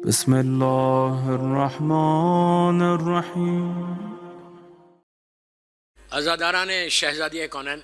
بسم اللہ الرحمن الرحیم۔ عزاداران شہزادی کونین،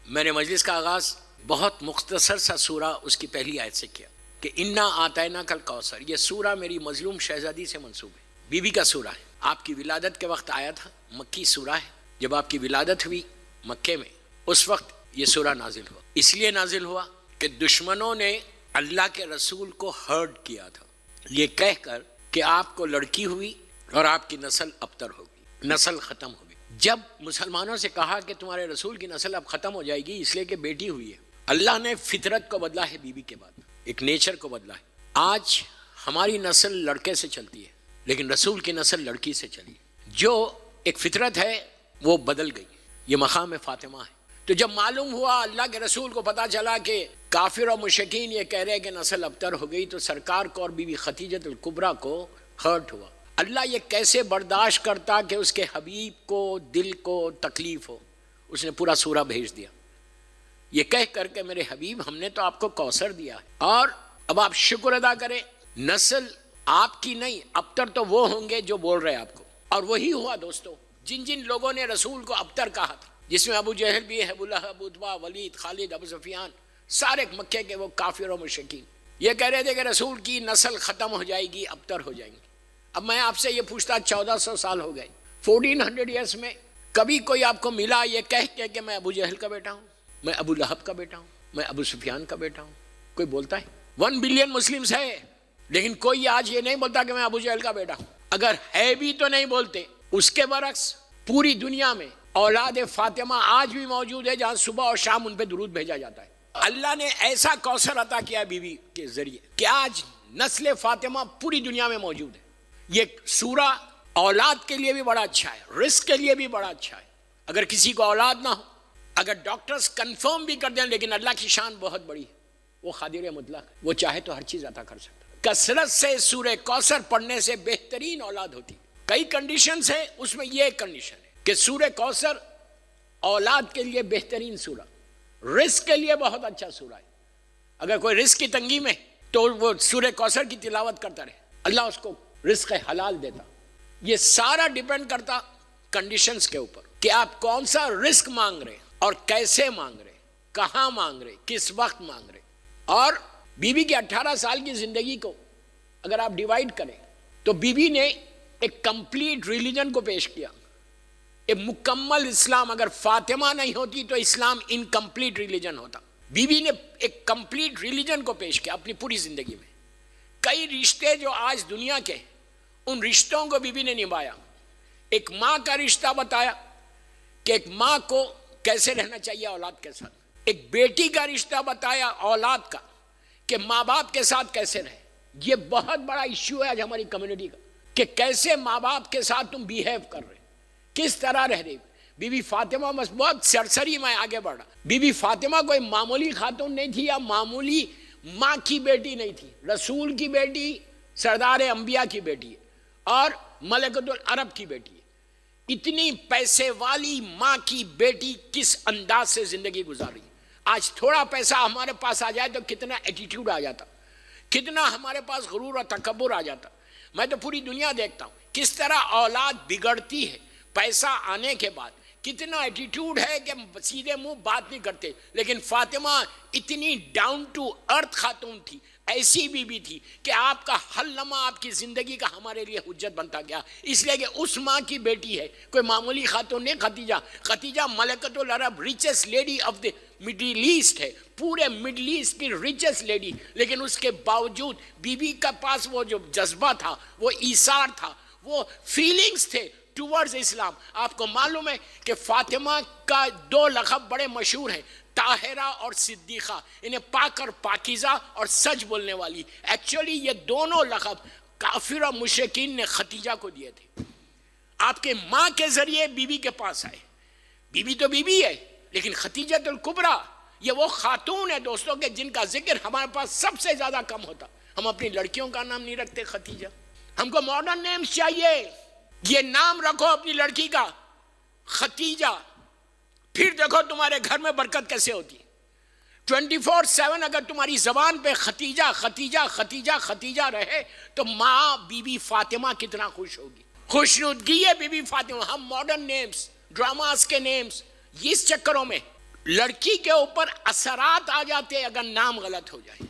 میں نے مجلس کا آغاز بہت مختصر سا سورہ اس کی پہلی آیت سے کیا کہ انا آتینا کل کوثر۔ یہ سورہ میری مظلوم شہزادی سے منسوب ہے، بی بی کا سورہ ہے، آپ کی ولادت کے وقت آیا تھا، مکی سورہ ہے۔ جب آپ کی ولادت ہوئی مکے میں، اس وقت یہ سورہ نازل ہوا۔ اس لیے نازل ہوا کہ دشمنوں نے اللہ کے رسول کو ہرٹ کیا تھا، یہ کہہ کر کہ آپ کو لڑکی ہوئی اور آپ کی نسل ابتر ہوگی، نسل ختم ہوگی۔ جب مسلمانوں سے کہا کہ تمہارے رسول کی نسل اب ختم ہو جائے گی اس لیے کہ بیٹی ہوئی ہے، اللہ نے فطرت کو بدلا ہے، بی بی کے بعد ایک نیچر کو بدلا ہے۔ آج ہماری نسل لڑکے سے چلتی ہے لیکن رسول کی نسل لڑکی سے چلی، جو ایک فطرت ہے وہ بدل گئی۔ یہ مقام فاطمہ ہے۔ تو جب معلوم ہوا، اللہ کے رسول کو پتا چلا کہ کافر و مشرکین یہ کہہ رہے کہ نسل ابتر ہو گئی، تو سرکار کو اور بی بی خدیجہ الکبریٰ کو ہرٹ ہوا۔ اللہ یہ کیسے برداشت کرتا کہ اس کے حبیب کو دل کو تکلیف ہو؟ اس نے پورا سورہ بھیج دیا یہ کہہ کر کہ میرے حبیب ہم نے تو آپ کو کوثر دیا ہے اور اب آپ شکر ادا کریں، نسل آپ کی نہیں، ابتر تو وہ ہوں گے جو بول رہے آپ کو۔ اور وہی ہوا دوستو، جن جن لوگوں نے رسول کو ابتر کہا تھا، جس میں ابو جہل بھی ہے، ابو لہب، عتبہ، ولید، خالد، ابو سفیان، سارے مکے کے وہ کافر و مشرکین یہ کہہ رہے تھے کہ رسول کی نسل ختم ہو جائے گی، ابتر ہو جائیں گے۔ اب میں آپ سے یہ پوچھتا، 1400 سال ہو گئے، 1400 ایئرس میں کبھی کوئی آپ کو ملا یہ کہہ کے کہ میں ابو جہل کا بیٹا ہوں، میں ابو لہب کا بیٹا ہوں، میں ابو سفیان کا بیٹا ہوں؟ کوئی بولتا ہے؟ 1 بلین مسلمز ہے لیکن کوئی آج یہ نہیں بولتا کہ میں ابو جہل کا بیٹا ہوں۔ اگر ہے بھی تو نہیں بولتے۔ اس کے برعکس پوری دنیا میں اولاد فاطمہ آج بھی موجود ہے جہاں صبح اور شام ان پہ درود بھیجا جاتا ہے۔ اللہ نے ایسا کوثر عطا کیا بی بی کے ذریعے کہ آج نسل فاطمہ پوری دنیا میں موجود ہے۔ یہ سورہ اولاد کے لیے بھی بڑا اچھا ہے، رزق کے لیے بھی بڑا اچھا ہے۔ اگر کسی کو اولاد نہ ہو، اگر ڈاکٹرز کنفرم بھی کر دیں، لیکن اللہ کی شان بہت بڑی ہے، وہ قادر مطلق ہے، وہ چاہے تو ہر چیز عطا کر سکتا ہے۔ کثرت سے سورہ کوثر پڑھنے سے بہترین اولاد ہوتی ہے۔ کئی کنڈیشنز ہیں، اس میں یہ ایک کنڈیشن ہے کہ سورہ کوثر اولاد کے لیے بہترین سورہ، رزق کے لیے بہت اچھا سورہ ہے۔ اگر کوئی رزق کی تنگی میں تو وہ سورہ کوثر کی تلاوت کرتا رہے، اللہ اس کو رزق حلال دیتا۔ یہ سارا ڈیپینڈ کرتا کنڈیشنز کے اوپر کہ آپ کون سا رزق مانگ رہے اور کیسے مانگ رہے، کہاں مانگ رہے، کس وقت مانگ رہے۔ اور بی بی کے 18 سال کی زندگی کو اگر آپ ڈیوائیڈ کریں تو بی بی نے ایک کمپلیٹ ریلیجن کو پیش کیا، ایک مکمل اسلام۔ اگر فاطمہ نہیں ہوتی تو اسلام انکمپلیٹ ریلیجن ہوتا۔ بی بی نے ایک کمپلیٹ ریلیجن کو پیش کیا اپنی پوری زندگی میں۔ کئی رشتے جو آج دنیا کے، ان رشتوں کو بی بی نے نبھایا۔ ایک ماں کا رشتہ بتایا کہ ایک ماں کو کیسے رہنا چاہیے اولاد کے ساتھ، ایک بیٹی کا رشتہ بتایا اولاد کا کہ ماں باپ کے ساتھ کیسے رہے۔ یہ بہت بڑا ایشو ہے آج ہماری کمیونٹی کا کہ کیسے ماں باپ کے ساتھ تم بیہیو کر رہے، کس طرح رہ رہے۔ بی بی فاطمہ بہت سرسری میں آگے بڑھا۔ بی بی فاطمہ کوئی معمولی خاتون نہیں تھی یا معمولی ماں کی بیٹی نہیں تھی، رسول کی بیٹی، سردار انبیاء کی بیٹی ہے اور ملکۃ العرب کی بیٹی ہے۔ اتنی پیسے والی ماں کی بیٹی کس انداز سے زندگی گزار رہی ہے۔ آج تھوڑا پیسہ ہمارے پاس آ جائے تو کتنا ایٹیٹیوڈ آ جاتا، کتنا ہمارے پاس غرور اور تکبر آ جاتا۔ میں تو پوری دنیا دیکھتا ہوں کس طرح اولاد بگڑتی ہے پیسہ آنے کے بعد، کتنا ایٹیٹیوڈ ہے کہ سیدھے منہ بات نہیں کرتے۔ لیکن فاطمہ اتنی ڈاؤن ٹو ارتھ خاتون تھی، ایسی بی بی تھی کہ آپ کا ہر لمحہ آپ کی زندگی کا ہمارے لیے حجت بنتا گیا، اس لیے کہ اس ماں کی بیٹی ہے، کوئی معمولی خاتون نہیں۔ خدیجہ ملکۃ العرب richest lady of the Middle East ہے، پورے مڈل ایسٹ کی ریچسٹ لیڈی، لیکن اس کے باوجود بی بی کا پاس وہ جو جذبہ تھا، وہ ایثار تھا، وہ فیلنگز تھے ٹورڈز اسلام۔ آپ کو معلوم ہے کہ فاطمہ کا 2 لقب بڑے مشہور ہیں، طاہرہ اور صدیقہ، انہیں پاک اور پاکیزہ اور سچ بولنے والی۔ ایکچولی یہ دونوں لقب کافر اور مشرکین نے خدیجہ کو دیے تھے۔ آپ کے ماں کے ذریعے بی بی کے پاس آئے۔ بی بی تو بی بی ہے لیکن خدیجہ الکبریٰ یہ وہ خاتون ہے دوستوں کہ جن کا ذکر ہمارے پاس سب سے زیادہ کم ہوتا۔ ہم اپنی لڑکیوں کا نام نہیں رکھتے خدیجہ، ہم کو ماڈرن نیمز چاہیے۔ یہ نام رکھو اپنی لڑکی کا خدیجہ، پھر دیکھو تمہارے گھر میں برکت کیسے ہوتی ہے۔ 24/7 اگر تمہاری زبان پہ ختیجہ ختیجہ ختیجہ ختیجہ رہے تو ماں بی بی فاطمہ کتنا خوش ہوگی. خوشنودگی ہے بی بی فاطمہ. ہم ماڈرن نیمز، ڈراماز کے نیمز، اس چکروں میں لڑکی کے اوپر اثرات آ جاتے اگر نام غلط ہو جائے.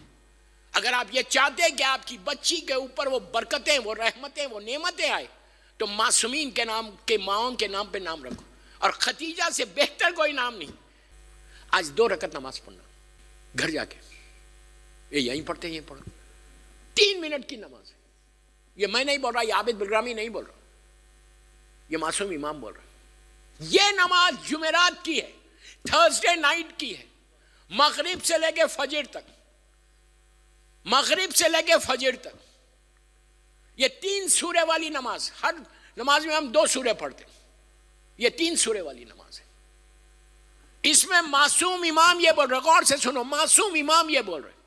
اگر آپ یہ چاہتے کہ آپ کی بچی کے اوپر وہ برکتیں، وہ رحمتیں، وہ نعمتیں آئے تو معصومین کے نام کے، ماؤں کے نام پہ نام رکھو. اور ختیجہ سے بہتر کوئی نام نہیں. آج 2 رکعت نماز پڑھنا گھر جا کے، یہ یہیں پڑھتے ہیں، یہیں پڑھو. 3 منٹ کی نماز ہے. یہ میں نہیں بول رہا، یہ عابد بلرامی نہیں بول رہا، یہ معصوم امام بول رہا. یہ نماز جمعرات کی ہے، تھرسڈے نائٹ کی ہے، مغرب سے لے کے فجر تک، مغرب سے لے کے فجر تک. یہ 3 سورے والی نماز. ہر نماز میں ہم 2 سورے پڑھتے ہیں، یہ 3 سورے والی نماز ہے. اس میں معصوم امام یہ بول رہے، غور سے سنو، معصوم امام یہ بول رہے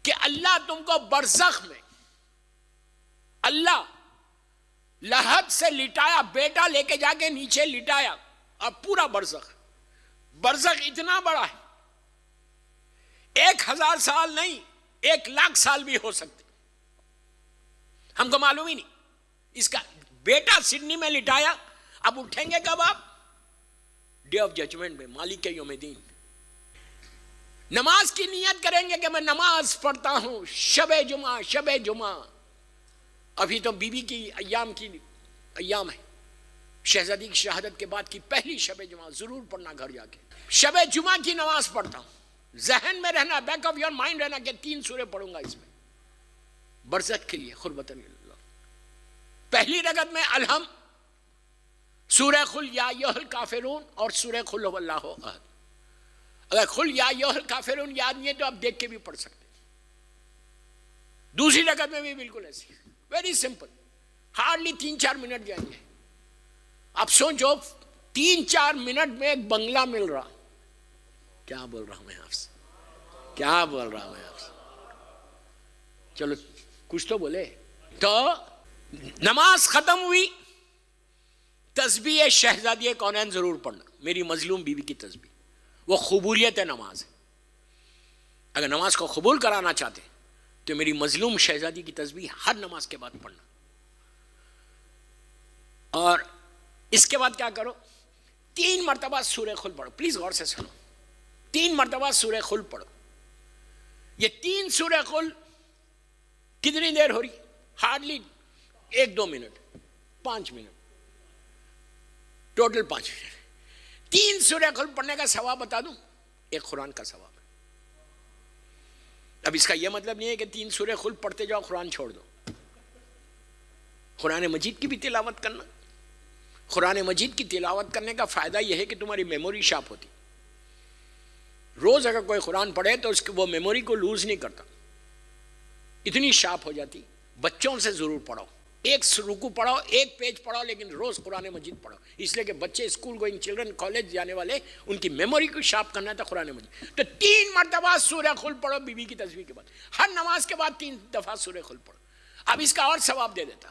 کہ اللہ تم کو برزخ میں، اللہ لحد سے لٹایا، بیٹا لے کے جا کے نیچے لٹایا، اور پورا برزخ، برزخ اتنا بڑا ہے 1000 سال نہیں 1,00,000 سال بھی ہو سکتے، ہم کو معلوم ہی نہیں. اس کا بیٹا سڈنی میں لٹایا. اب اٹھیں گے کب آپ؟ ڈے آف ججمنٹ میں، مالک یوم دین. نماز کی نیت کریں گے کہ میں نماز پڑھتا ہوں شب جمعہ، شب جمعہ. ابھی تو بی بی کی ایام ہے. شہزادی کی شہادت کے بعد کی پہلی شب جمعہ ضرور پڑھنا گھر جا کے. شب جمعہ کی نماز پڑھتا ہوں، ذہن میں رہنا، بیک آف یور مائنڈ رہنا کہ 3 سورے پڑھوں گا اس میں برزخ کے لیے، قربتاً اللہ. پہلی رکعت میں الحم، سورہ قل یا ایھا الکافرون اور سورہ قل ھو اللہ احد. اگر قل یا ایھا الکافرون یاد نہیں ہے تو آپ دیکھ کے بھی پڑھ سکتے. دوسری رکعت میں بھی بالکل ایسی، ویری سمپل، ہارڈلی 3-4 منٹ جائیں گے. آپ سوچو 3-4 منٹ میں ایک بنگلہ مل رہا. کیا بول رہا ہوں میں آپ سے، کیا بول رہا ہوں میں آپ سے؟ چلو کچھ تو بولے. تو نماز ختم ہوئی، تسبیح شہزادی کونین ضرور پڑھنا، میری مظلوم بیوی کی تسبیح. وہ قبولیت نماز ہے. اگر نماز کو قبول کرانا چاہتے تو میری مظلوم شہزادی کی تسبیح ہر نماز کے بعد پڑھنا. اور اس کے بعد کیا کرو، 3 مرتبہ سورہ قل پڑھو. پلیز غور سے سنو، 3 مرتبہ سورہ قل پڑھو. یہ 3 سورہ قل کتنی دیر ہو رہی؟ Hardly 1-2 minute, 5 minute, total 5 minute. 3 سورہ قل پڑھنے کا ثواب بتا دوں، ایک قرآن کا ثواب ہے. اب اس کا یہ مطلب نہیں ہے کہ 3 سورہ قل پڑھتے جاؤ قرآن چھوڑ دو. قرآن مجید کی بھی تلاوت کرنا. قرآن مجید کی تلاوت کرنے کا فائدہ یہ ہے کہ تمہاری میموری شارپ ہوتی. روز اگر کوئی قرآن پڑھے تو اس کی وہ میموری کو لوز نہیں کرتا، اتنی شارپ ہو جاتی. بچوں سے ضرور پڑھو، 1 رکوع پڑھو، 1 پیج پڑھو، لیکن روز قرآن مجید پڑھو. اس لیے کہ بچے اسکول گوئنگ چلڈرن، کالج جانے والے، ان کی میموری کو شارپ کرنا تھا قرآن مجید. تو 3 مرتبہ سورہ قل پڑھو بی بی کی تسبیح کے بعد. ہر نماز کے بعد 3 دفعہ سورہ قل پڑھو. اب اس کا اور ثواب دے دیتا.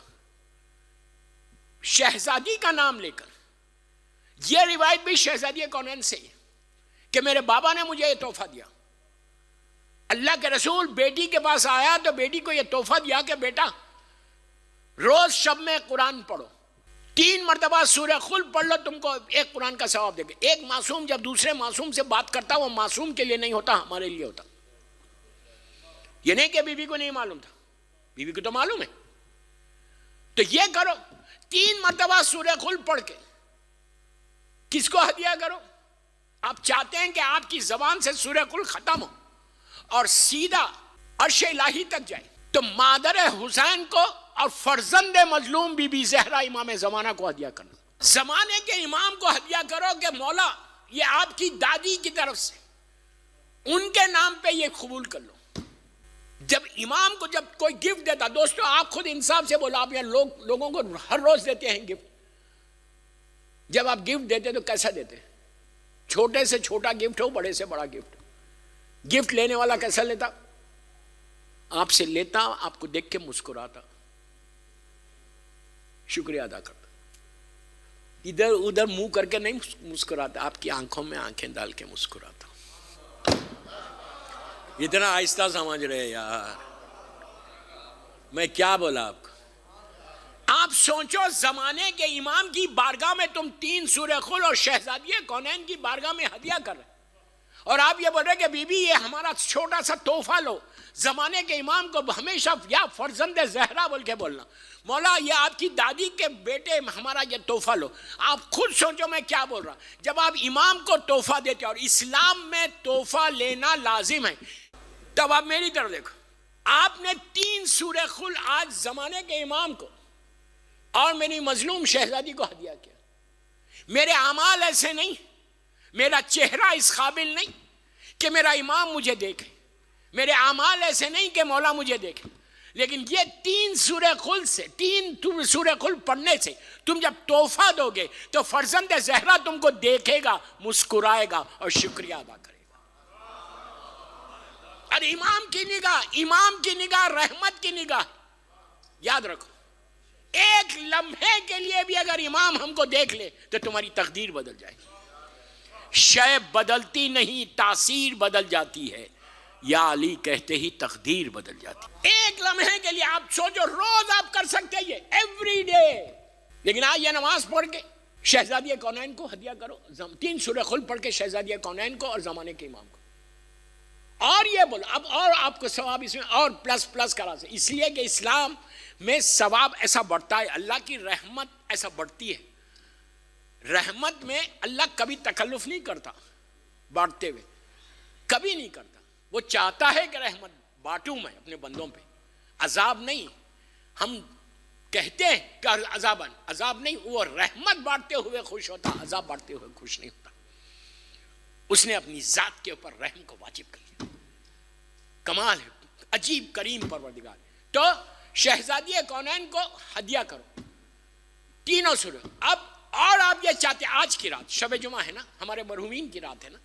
شہزادی کا نام لے کر، یہ روایت بھی شہزادی کونین سے کہ میرے بابا نے مجھے یہ تحفہ دیا. اللہ کے رسول بیٹی کے پاس آیا تو بیٹی کو یہ تحفہ دیا کہ بیٹا روز شب میں قرآن پڑھو، 3 مرتبہ سورہ قل پڑھ لو، تم کو 1 قرآن کا ثواب دے گا. ایک معصوم جب دوسرے معصوم سے بات کرتا، وہ معصوم کے لیے نہیں ہوتا، ہمارے لیے ہوتا. یہ نہیں کہ بیوی کو نہیں معلوم تھا، بیوی کو تو معلوم ہے. تو یہ کرو، 3 مرتبہ سورہ قل پڑھ کے کس کو ہدیہ کرو؟ آپ چاہتے ہیں کہ آپ کی زبان سے سورہ قل ختم ہو اور سیدھا عرش الہی تک جائے، تو مادر حسین کو اور فرزند مظلوم بی بی زہرا امام زمانہ کو ہدیہ کرنا. زمانے کے امام کو ہدیہ کرو کہ مولا یہ آپ کی دادی کی طرف سے، ان کے نام پہ یہ قبول کر لو. جب امام کو جب کوئی گفٹ دیتا، دوستو آپ خود انصاف سے بولا، آپ یہاں لوگوں کو ہر روز دیتے ہیں گفٹ. جب آپ گفٹ دیتے تو کیسا دیتے؟ چھوٹے سے چھوٹا گفٹ ہو، بڑے سے بڑا گفٹ. گفٹ لینے والا کیسا لیتا؟ آپ سے لیتا، آپ کو دیکھ کے مسکراتا، شکریہ ادا کرتا. ادھر ادھر منہ کر کے نہیں مسکراتا، آپ کی آنکھوں میں آنکھیں ڈال کے مسکراتا. اتنا آہستہ سمجھ رہے یار، میں کیا بولا آپ کو؟ آپ سوچو زمانے کے امام کی بارگاہ میں تم 3 سورہ خل اور شہزادی کونین کی بارگاہ میں ہدیہ کر رہے، اور آپ یہ بول رہے کہ بی بی یہ ہمارا چھوٹا سا تحفہ لو۔ زمانے کے امام کو ہمیشہ یا فرزند زہرا بول کے بولنا، مولا یہ آپ کی دادی کے بیٹے ہمارا یہ تحفہ لو۔ آپ خود سوچو میں کیا بول رہا۔ جب آپ امام کو تحفہ دیتے اور اسلام میں تحفہ لینا لازم ہے، تب آپ میری طرف دیکھو، آپ نے 3 سورہ خل آج زمانے کے امام کو اور میری مظلوم شہزادی کو ہدیہ کیا۔ میرے اعمال ایسے نہیں، میرا چہرہ اس قابل نہیں کہ میرا امام مجھے دیکھے، میرے اعمال ایسے نہیں کہ مولا مجھے دیکھے، لیکن یہ 3 سورہ خل سے، 3 سورہ خل پڑھنے سے تم جب تحفہ دو گے تو فرزند زہرا تم کو دیکھے گا، مسکرائے گا اور شکریہ ادا کرے گا۔ اور امام کی نگاہ رحمت کی نگاہ، یاد رکھو، ایک لمحے کے لیے بھی اگر امام ہم کو دیکھ لے تو تمہاری تقدیر بدل جائے گی۔ شے بدلتی نہیں، تاثیر بدل جاتی ہے، یا علی کہتے ہی تقدیر بدل جاتی ہے۔ ایک لمحے کے لیے آپ سوچو، روز آپ کر سکتے ہیں یہ، ایوری ڈے، لیکن آج یہ نماز پڑھ کے شہزادی کونین کو ہدیہ کرو، 3 سورہ خل پڑھ کے شہزادی کونین کو اور زمانے کے امام کو، اور یہ بولو اب، اور آپ کو ثواب اس میں اور پلس کرا سے، اس لیے کہ اسلام میں ثواب ایسا بڑھتا ہے، اللہ کی رحمت ایسا بڑھتی ہے۔ رحمت میں اللہ کبھی تکلف نہیں کرتا بانٹتے ہوئے، کبھی نہیں کرتا، وہ چاہتا ہے کہ رحمت بانٹوں میں اپنے بندوں پہ، عذاب نہیں۔ ہم کہتے ہیں کہ عذاب نہیں، وہ رحمت بانٹتے ہوئے خوش ہوتا، عذاب بانٹتے ہوئے خوش نہیں ہوتا۔ اس نے اپنی ذات کے اوپر رحم کو واجب کر لیا، کمال ہے، عجیب کریم پروردگار۔ تو شہزادی کونین کو ہدیہ کرو 3 سورہ۔ اب اور آپ یہ چاہتے، آج کی رات شب جمعہ ہے نا، ہمارے مرحومین کی رات ہے نا،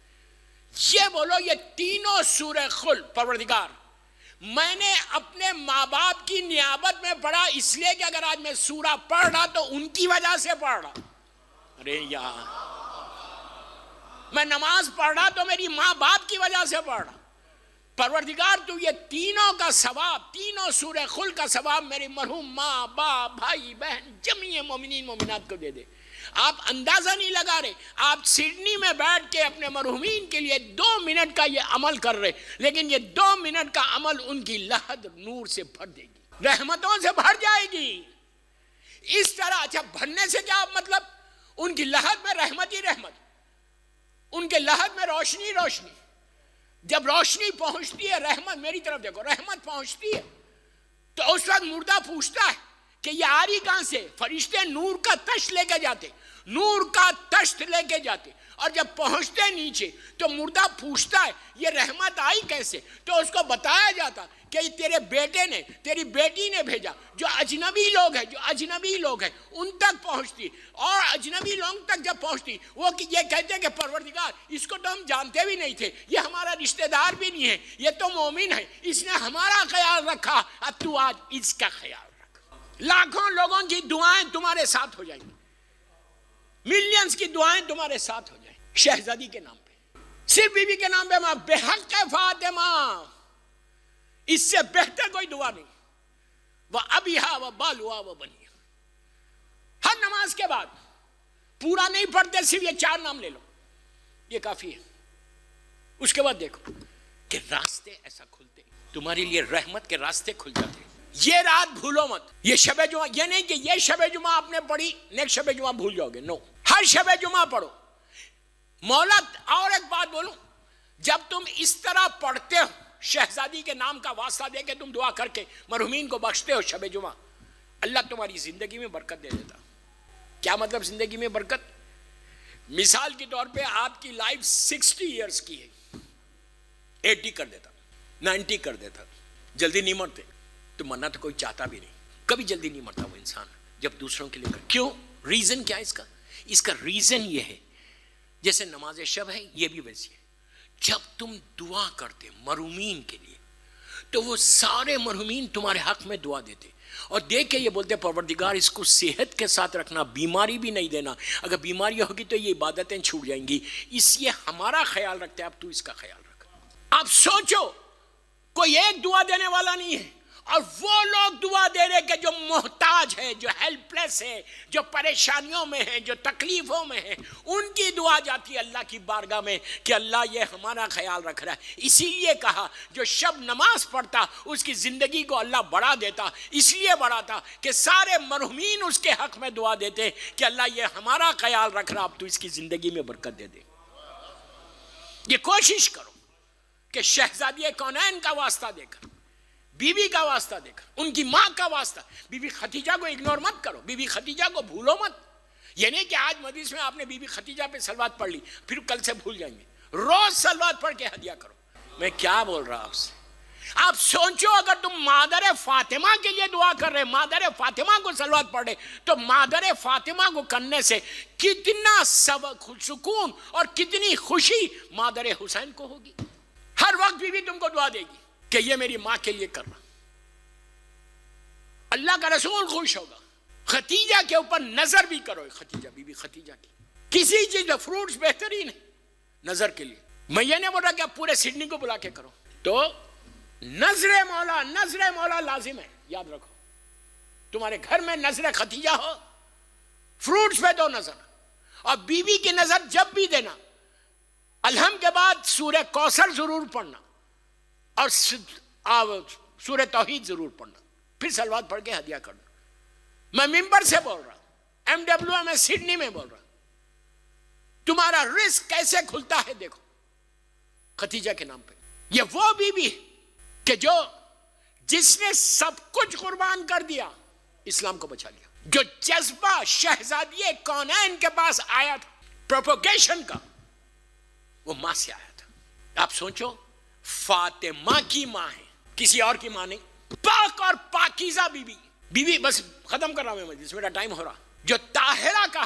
یہ بولو یہ 3 سورہ خل پروردگار میں نے اپنے ماں باپ کی نیابت میں پڑھا، اس لیے کہ اگر آج میں سورہ پڑھ رہا تو ان کی وجہ سے پڑھ رہا۔ ارے یار، میں نماز پڑھ رہا تو میری ماں باپ کی وجہ سے پڑھ رہا۔ پروردگار تو یہ تینوں کا ثواب، 3 سورہ خل کا ثواب میری مرحوم ماں باپ بھائی بہن جمیع مومنین مومنات کو دے دے۔ آپ اندازہ نہیں لگا رہے، آپ سڈنی میں بیٹھ کے اپنے مرحومین کے لیے 2 منٹ کا یہ عمل کر رہے، لیکن یہ 2 منٹ کا عمل ان کی لحد نور سے بھر دے گی، رحمتوں سے بھر جائے گی۔ اس طرح اچھا بھرنے سے کیا مطلب؟ ان کی لحد میں رحمت ہی رحمت، ان کے لحد میں روشنی روشنی۔ جب روشنی پہنچتی ہے، رحمت میری طرف دیکھو، رحمت پہنچتی ہے تو اس وقت مردہ پوچھتا ہے کہ یہ آ رہی کہاں سے؟ فرشتے نور کا تشت لے کے جاتے، نور کا تشت لے کے جاتے، اور جب پہنچتے نیچے تو مردہ پوچھتا ہے یہ رحمت آئی کیسے؟ تو اس کو بتایا جاتا کہ یہ تیرے بیٹے نے، تیری بیٹی نے بھیجا۔ جو اجنبی لوگ ہیں ان تک پہنچتی، اور اجنبی لوگ تک جب پہنچتی وہ یہ کہتے ہیں کہ پروردگار اس کو تو ہم جانتے بھی نہیں تھے، یہ ہمارا رشتہ دار بھی نہیں ہے، یہ تو مومن ہے، اس نے ہمارا خیال رکھا، اب تو آج اس کا خیال رکھ۔ لاکھوں لوگوں کی دعائیں تمہارے ساتھ ہو جائیں گی، ملینز کی دعائیں تمہارے ساتھ ہو جائیں شہزادی کے نام پہ، صرف بی بی کے نام پہ، ماں بحق فاطمہ، اس سے بہتر کوئی دعا نہیں۔ وہ ابیہا و بالوا و بنیا، ہر نماز کے بعد پورا نہیں پڑھتے، صرف یہ 4 نام لے لو، یہ کافی ہے۔ اس کے بعد دیکھو کہ راستے ایسا کھلتے، تمہارے لیے رحمت کے راستے کھل جاتے۔ یہ رات بھولو مت، یہ شب جمعہ، یہ نہیں کہ یہ شب جمعہ آپ نے پڑھی نیکسٹ شب جمعہ بھول جاؤ گے، نو، ہر شب جمعہ پڑھو۔ مولا اور ایک بات بولوں، جب تم اس طرح پڑھتے ہو، شہزادی کے نام کا واسطہ دے کے تم دعا کر کے مرحومین کو بخشتے ہو شب جمعہ، اللہ تمہاری زندگی میں برکت دے دیتا۔ کیا مطلب زندگی میں برکت؟ مثال کے طور پہ آپ کی لائف 60 ایئرز کی ہے، 80 کر دیتا، 90 کر دیتا، جلدی نہیں مرتے، تو مرنا تو کوئی چاہتا بھی نہیں، کبھی جلدی نہیں مرتا وہ انسان جب دوسروں کے لیے کیوں؟ ریزن کیا ہے اس کا ریزن یہ ہے، جیسے نماز شب ہے یہ بھی ویسی ہے، جب تم دعا کرتے مرحومین کے لیے تو وہ سارے مرحومین تمہارے حق میں دعا دیتے اور دیکھ کے یہ بولتے پروردگار اس کو صحت کے ساتھ رکھنا، بیماری بھی نہیں دینا، اگر بیماری ہوگی تو یہ عبادتیں چھوٹ جائیں گی، اس لیے ہمارا خیال رکھتے، اب تو اس کا خیال رکھ۔ آپ سوچو کوئی ایک دعا دینے والا نہیں ہے، اور وہ لوگ دعا دے رہے کہ جو محتاج ہے، جو ہیلپ لیس ہے، جو پریشانیوں میں ہیں، جو تکلیفوں میں ہیں، ان کی دعا جاتی ہے اللہ کی بارگاہ میں کہ اللہ یہ ہمارا خیال رکھ رہا ہے۔ اسی لیے کہا جو شب نماز پڑھتا اس کی زندگی کو اللہ بڑھا دیتا، اس لیے بڑھاتا کہ سارے مرحومین اس کے حق میں دعا دیتے کہ اللہ یہ ہمارا خیال رکھ رہا، اب تو اس کی زندگی میں برکت دے دے۔ یہ کوشش کرو کہ شہزادی کونین کا واسطہ دے کر، بی بی کا واسطہ دے کر، ان کی ماں کا واسطہ، بی بی خدیجہ کو اگنور مت کرو، بی بی خدیجہ کو بھولو مت۔ یہ نہیں کہ آج مجلس میں آپ نے بی بی خدیجہ پہ صلوات پڑھ لی پھر کل سے بھول جائیں گے، روز صلوات پڑھ کے ہدیہ کرو۔ میں کیا بول رہا آپ سے، آپ سوچو اگر تم مادر فاطمہ کے لیے دعا کر رہے، مادر فاطمہ کو صلوات پڑھ رہے، تو مادر فاطمہ کو کرنے سے کتنا سکون اور کتنی خوشی مادر حسین کو ہوگی۔ ہر وقت بی بی تم کو دعا دے گی کہ یہ میری ماں کے لیے کرنا، اللہ کا رسول خوش ہوگا۔ ختیجہ کے اوپر نظر بھی کرو، ختیجہ بی بی خدیجہ کی کسی چیز میں فروٹس بہترین ہے نظر کے لیے۔ میں یہ نہیں بول رہا کہ آپ پورے سڈنی کو بلا کے کرو، تو نظر مولا لازم ہے، یاد رکھو۔ تمہارے گھر میں نظر ختیجہ ہو، فروٹس پہ دو نظر، اور بی بی کی نظر جب بھی دینا الحمد کے بعد سورہ کوثر ضرور پڑھنا اور سورہ توحید ضرور پڑھنا، پھر صلوات پڑھ کے ہدیہ کرنا۔ میں ممبر سے بول رہا ہوں، MWM سڈنی میں بول رہا ہوں، تمہارا رزق کیسے کھلتا ہے دیکھو ختیجہ کے نام پہ۔ یہ وہ بی بی کہ جس نے سب کچھ قربان کر دیا، اسلام کو بچا لیا۔ جو جذبہ شہزادی کونین کے پاس آیا تھا پروپوگیشن کا، وہ ماں سے آیا تھا۔ آپ سوچو، فاطمہ کی ماں ہے، کسی اور کی ماں نہیں، پاک اور پاکیزہ بی بی۔ بس ختم کر رہا ہوں میں مجلس، میرا ٹائم ہو رہا۔ جو طاہرہ کا